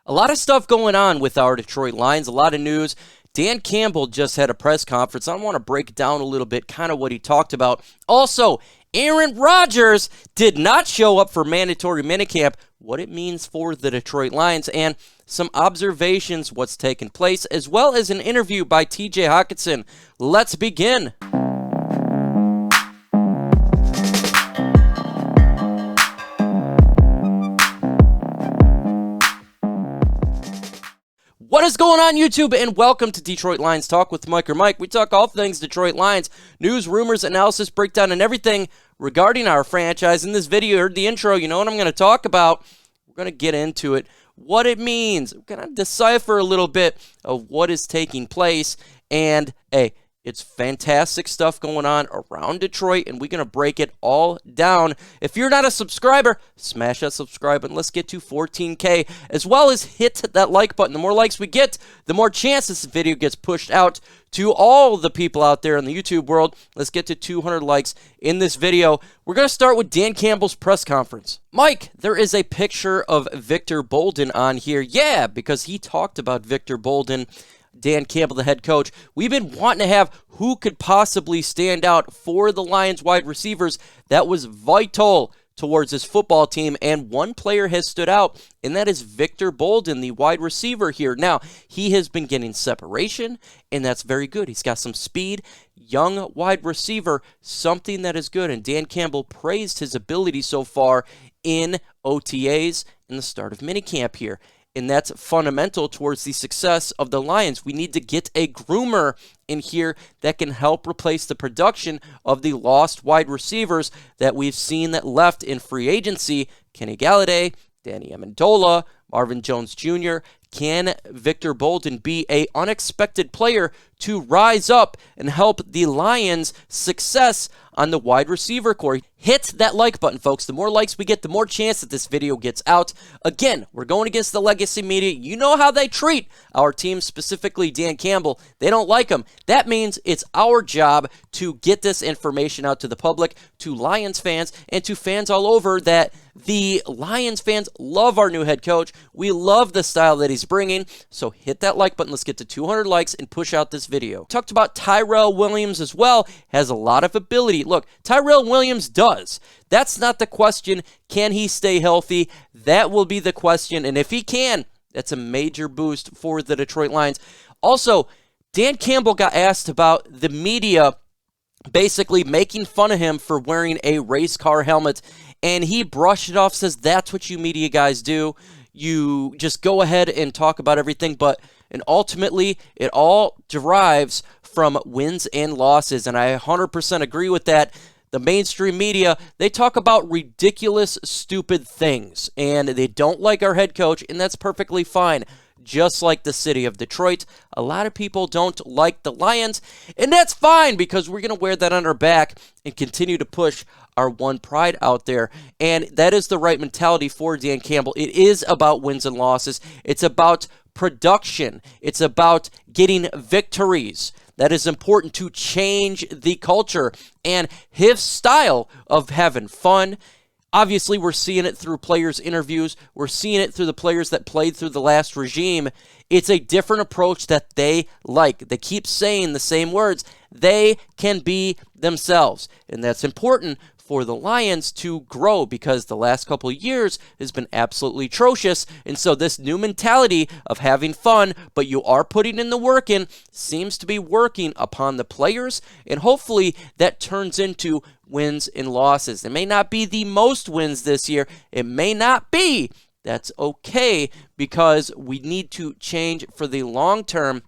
A lot of stuff going on with our Detroit Lions, a lot of news. Dan Campbell just had a press conference. I want to break down a little bit kind of what he talked about. Also, Aaron Rodgers did not show up for mandatory minicamp, what it means for the Detroit Lions, and some observations, what's taken place, as well as an interview by TJ Hockenson. Let's begin. What is going on, YouTube, and welcome to Detroit Lions Talk with MicroMike. We talk all things Detroit Lions, news, rumors, analysis, breakdown, and everything regarding our franchise. In this video, you heard the intro, you know what I'm going to talk about. We're going to get into it, what it means. We're going to decipher a little bit of what is taking place, and hey, it's fantastic stuff going on around Detroit, and we're going to break it all down. If you're not a subscriber, smash that subscribe button. Let's get to 14K, as well as hit that like button. The more likes we get, the more chance this video gets pushed out to all the people out there in the YouTube world. Let's get to 200 likes in this video. We're going to start with Dan Campbell's press conference. Mike, there is a picture of Victor Bolden on here. Yeah, because he talked about Victor Bolden, Dan Campbell, the head coach. We've been wanting to have who could possibly stand out for the Lions wide receivers. That was vital towards this football team, and one player has stood out, and that is Victor Bolden, the wide receiver here. Now, he has been getting separation, and that's very good. He's got some speed, young wide receiver, something that is good, and Dan Campbell praised his ability so far in OTAs in the start of minicamp here. And that's fundamental towards the success of the Lions. We need to get a groomer in here that can help replace the production of the lost wide receivers that we've seen that left in free agency. Kenny Golladay, Danny Amendola, Marvin Jones Jr. Can Victor Bolden be an unexpected player to rise up and help the Lions' success on the wide receiver core? Hit that like button, folks. The more likes we get, the more chance that this video gets out. Again, we're going against the legacy media. You know how they treat our team, specifically Dan Campbell. They don't like him. That means it's our job to get this information out to the public, to Lions fans, and to fans all over that the Lions fans love our new head coach. We love the style that he's bringing. So hit that like button. Let's get to 200 likes and push out this video. Talked about Tyrell Williams as well. Has a lot of ability. Look, Tyrell Williams does. That's not the question. Can he stay healthy? That will be the question. And if he can, that's a major boost for the Detroit Lions. Also, Dan Campbell got asked about the media basically making fun of him for wearing a race car helmet, and he brushed it off, says that's what you media guys do. You just go ahead and talk about everything, and ultimately it all derives from wins and losses, and I 100% agree with that. The mainstream media, they talk about ridiculous, stupid things, and they don't like our head coach, and that's perfectly fine. Just like the city of Detroit, a lot of people don't like the Lions, and that's fine because we're going to wear that on our back and continue to push our one pride out there. And that is the right mentality for Dan Campbell. It is about wins and losses. It's about production. It's about getting victories. That is important to change the culture. And his style of having fun, obviously, we're seeing it through players' interviews. We're seeing it through the players that played through the last regime. It's a different approach that they like. They keep saying the same words. They can be themselves. And that's important for the Lions to grow because the last couple of years has been absolutely atrocious. And so this new mentality of having fun, but you are putting in the work in, seems to be working upon the players. And hopefully that turns into wins and losses. It may not be the most wins this year. It may not be. That's okay because we need to change for the long term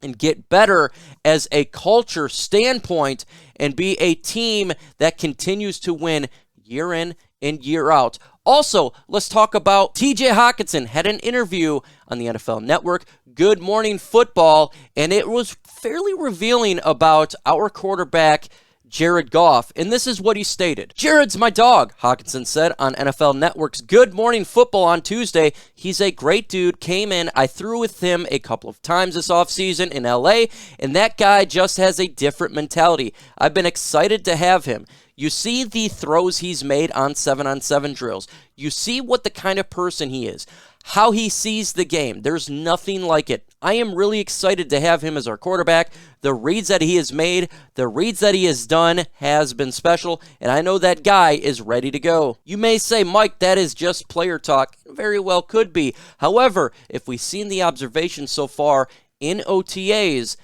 and get better as a culture standpoint and be a team that continues to win year in and year out. Also, let's talk about TJ Hockenson. Had an interview on the NFL Network, Good Morning Football, and it was fairly revealing about our quarterback, Jared Goff, and this is what he stated. "Jared's my dog," Hockenson said on NFL Network's Good Morning Football on Tuesday. "He's a great dude, came in, I threw with him a couple of times this offseason in LA, and that guy just has a different mentality. I've been excited to have him. You see the throws he's made on 7-on-7 drills. You see what the kind of person he is. how he sees the game. There's nothing like it. I am really excited to have him as our quarterback. The reads that he has made, the reads that he has done has been special, and I know that guy is ready to go. You may say, Mike, that is just player talk. Very well could be. However, if we've seen the observations so far in OTAs,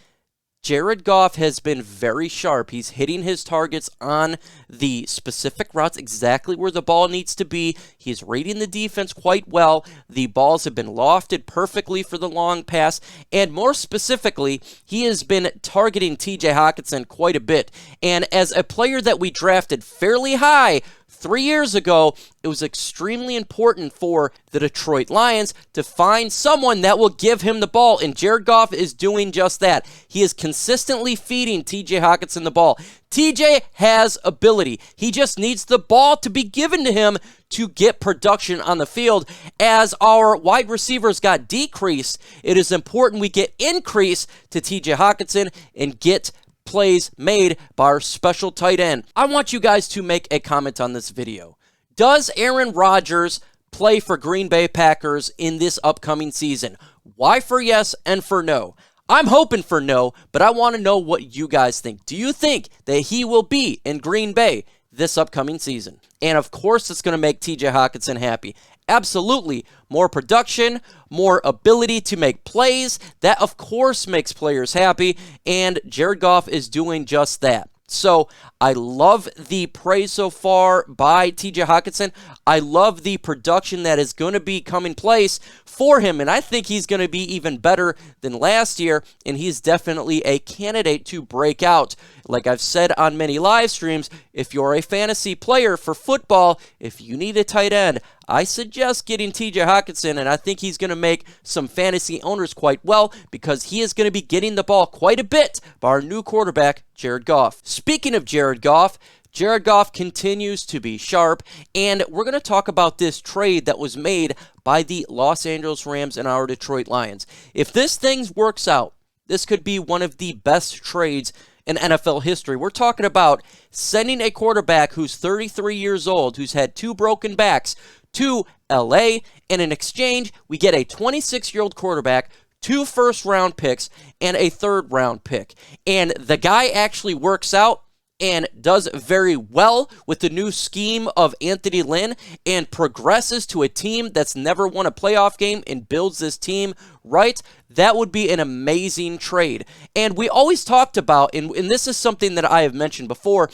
Jared Goff has been very sharp. He's hitting his targets on the specific routes, exactly where the ball needs to be. He's reading the defense quite well. The balls have been lofted perfectly for the long pass. And more specifically, he has been targeting TJ Hockenson quite a bit. And as a player that we drafted fairly high 3 years ago, it was extremely important for the Detroit Lions to find someone that will give him the ball, and Jared Goff is doing just that. He is consistently feeding TJ Hockenson the ball. TJ has ability. He just needs the ball to be given to him to get production on the field. As our wide receivers got decreased, it is important we get increase to TJ Hockenson and get plays made by our special tight end. I want you guys to make a comment on this video. Does Aaron Rodgers play for Green Bay Packers in this upcoming season? Why for yes and for no? I'm hoping for no, but I want to know what you guys think. Do you think that he will be in Green Bay this upcoming season? And of course, it's going to make TJ Hockenson happy. Absolutely. More production, more ability to make plays. That, of course, makes players happy, and Jared Goff is doing just that. So I love the praise so far by TJ Hockenson. I love the production that is going to be coming place for him, and I think he's going to be even better than last year, and he's definitely a candidate to break out. Like I've said on many live streams, if you're a fantasy player for football, if you need a tight end, I suggest getting TJ Hockenson, and I think he's going to make some fantasy owners quite well because he is going to be getting the ball quite a bit by our new quarterback, Jared Goff. Speaking of Jared Goff continues to be sharp, and we're going to talk about this trade that was made by the Los Angeles Rams and our Detroit Lions. If this thing works out, this could be one of the best trades in NFL history. We're talking about sending a quarterback who's 33 years old, who's had 2 broken backs, to LA, and in exchange, we get a 26-year-old quarterback, 2 first-round picks, and a 3rd-round pick. And the guy actually works out and does very well with the new scheme of Anthony Lynn and progresses to a team that's never won a playoff game and builds this team right. That would be an amazing trade. And we always talked about, and this is something that I have mentioned before,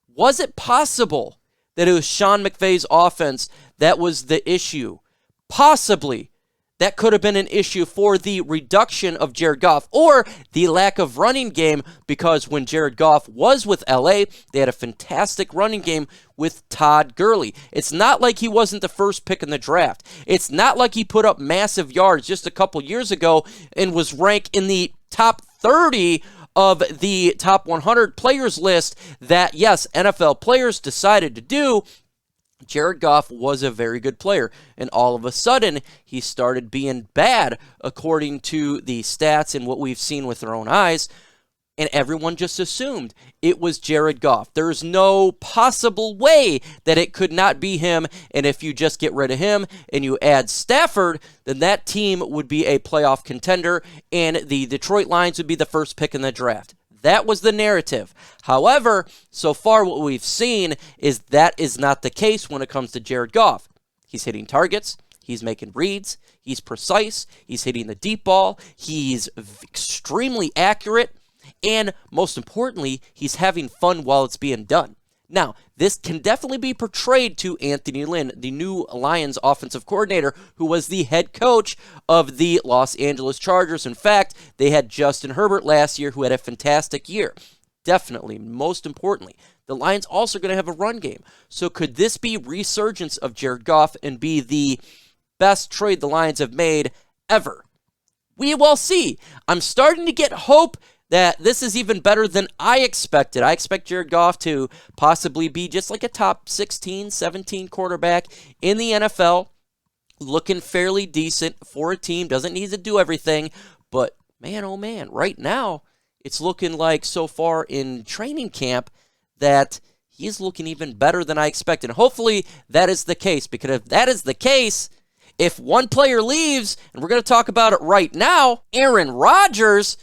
was it possible that it was Sean McVay's offense that was the issue? Possibly. That could have been an issue for the reduction of Jared Goff or the lack of running game, because when Jared Goff was with LA, they had a fantastic running game with Todd Gurley. It's not like he wasn't the first pick in the draft. It's not like he put up massive yards just a couple years ago and was ranked in the top 30 of the top 100 players list that, yes, NFL players decided to do. Jared Goff was a very good player, and all of a sudden, he started being bad according to the stats and what we've seen with our own eyes, and everyone just assumed it was Jared Goff. There's no possible way that it could not be him, and if you just get rid of him and you add Stafford, then that team would be a playoff contender, and the Detroit Lions would be the first pick in the draft. That was the narrative. However, so far what we've seen is that is not the case when it comes to Jared Goff. He's hitting targets. He's making reads. He's precise. He's hitting the deep ball. He's extremely accurate. And most importantly, he's having fun while it's being done. Now, this can definitely be portrayed to Anthony Lynn, the new Lions offensive coordinator, who was the head coach of the Los Angeles Chargers. In fact, they had Justin Herbert last year, who had a fantastic year. Definitely, most importantly, the Lions also going to have a run game. So could this be resurgence of Jared Goff and be the best trade the Lions have made ever? We will see. I'm starting to get hope that this is even better than I expected. I expect Jared Goff to possibly be just like a top 16, 17 quarterback in the NFL, looking fairly decent for a team, doesn't need to do everything, but man, oh man, right now, it's looking like so far in training camp that he's looking even better than I expected. Hopefully that is the case, because if that is the case, if one player leaves, and we're going to talk about it right now, Aaron Rodgers,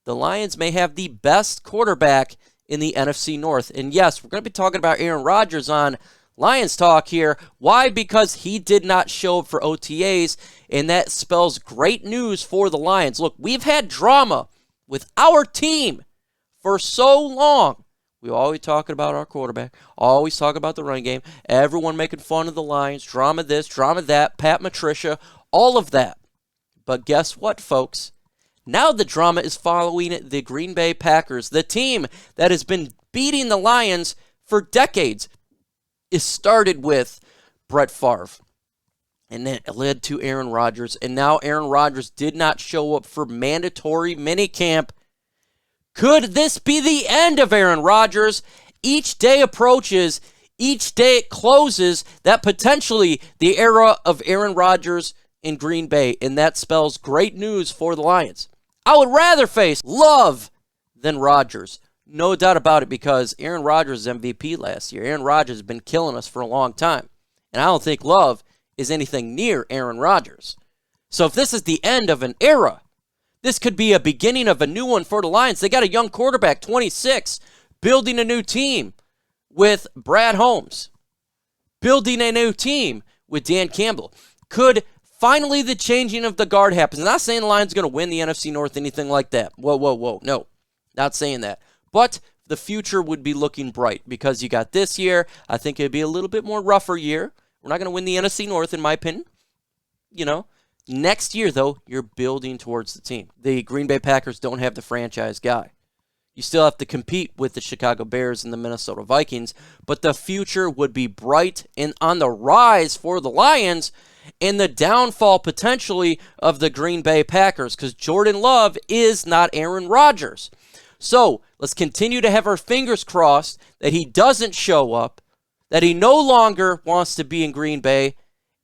the Lions may have the best quarterback in the NFC North. And yes, we're going to be talking about Aaron Rodgers on Lions Talk here. Why? Because he did not show up for OTAs, and that spells great news for the Lions. Look, we've had drama with our team for so long. We always talking about our quarterback, always talking about the running game, everyone making fun of the Lions, drama this, drama that, Pat Matricia, all of that. But guess what, folks? Now the drama is following the Green Bay Packers, the team that has been beating the Lions for decades. It started with Brett Favre, and then it led to Aaron Rodgers, and now Aaron Rodgers did not show up for mandatory minicamp. Could this be the end of Aaron Rodgers? Each day approaches, each day it closes, that potentially the era of Aaron Rodgers in Green Bay, and that spells great news for the Lions. I would rather face Love than Rodgers. No doubt about it, because Aaron Rodgers is MVP last year. Aaron Rodgers has been killing us for a long time, and I don't think Love is anything near Aaron Rodgers. So if this is the end of an era, this could be a beginning of a new one for the Lions. They got a young quarterback, 26, building a new team with Brad Holmes, building a new team with Dan Campbell. Could finally the changing of the guard happen? I'm not saying the Lions are going to win the NFC North, anything like that. Whoa. No, not saying that. But the future would be looking bright, because you got this year. I think it'd be a little bit more rougher year. We're not going to win the NFC North, in my opinion. You know, next year, though, you're building towards the team. The Green Bay Packers don't have the franchise guy. You still have to compete with the Chicago Bears and the Minnesota Vikings, but the future would be bright and on the rise for the Lions, and the downfall potentially of the Green Bay Packers, because Jordan Love is not Aaron Rodgers. So let's continue to have our fingers crossed that he doesn't show up, that he no longer wants to be in Green Bay,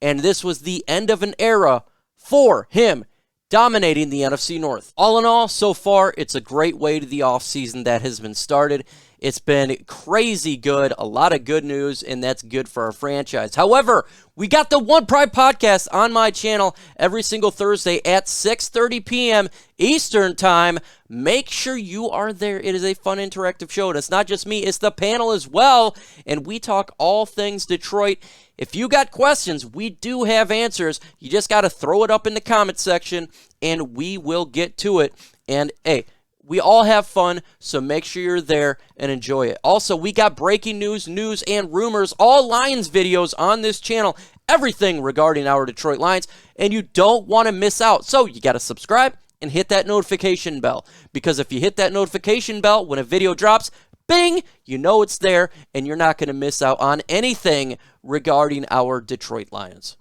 and this was the end of an era for him dominating the NFC North. All in all, so far, it's a great way to the offseason that has been started. It's been crazy good, a lot of good news, and that's good for our franchise. However, we got the One Pride podcast on my channel every single Thursday at 6:30 p.m. Eastern Time. Make sure you are there. It is a fun, interactive show, and it's not just me, it's the panel as well, and we talk all things Detroit. If you got questions, we do have answers. You just got to throw it up in the comment section, and we will get to it. And, hey, we all have fun, so make sure you're there and enjoy it. Also, we got breaking news, and rumors, all Lions videos on this channel, everything regarding our Detroit Lions, and you don't want to miss out. So you got to subscribe and hit that notification bell, because if you hit that notification bell when a video drops, bing, you know it's there, and you're not going to miss out on anything regarding our Detroit Lions.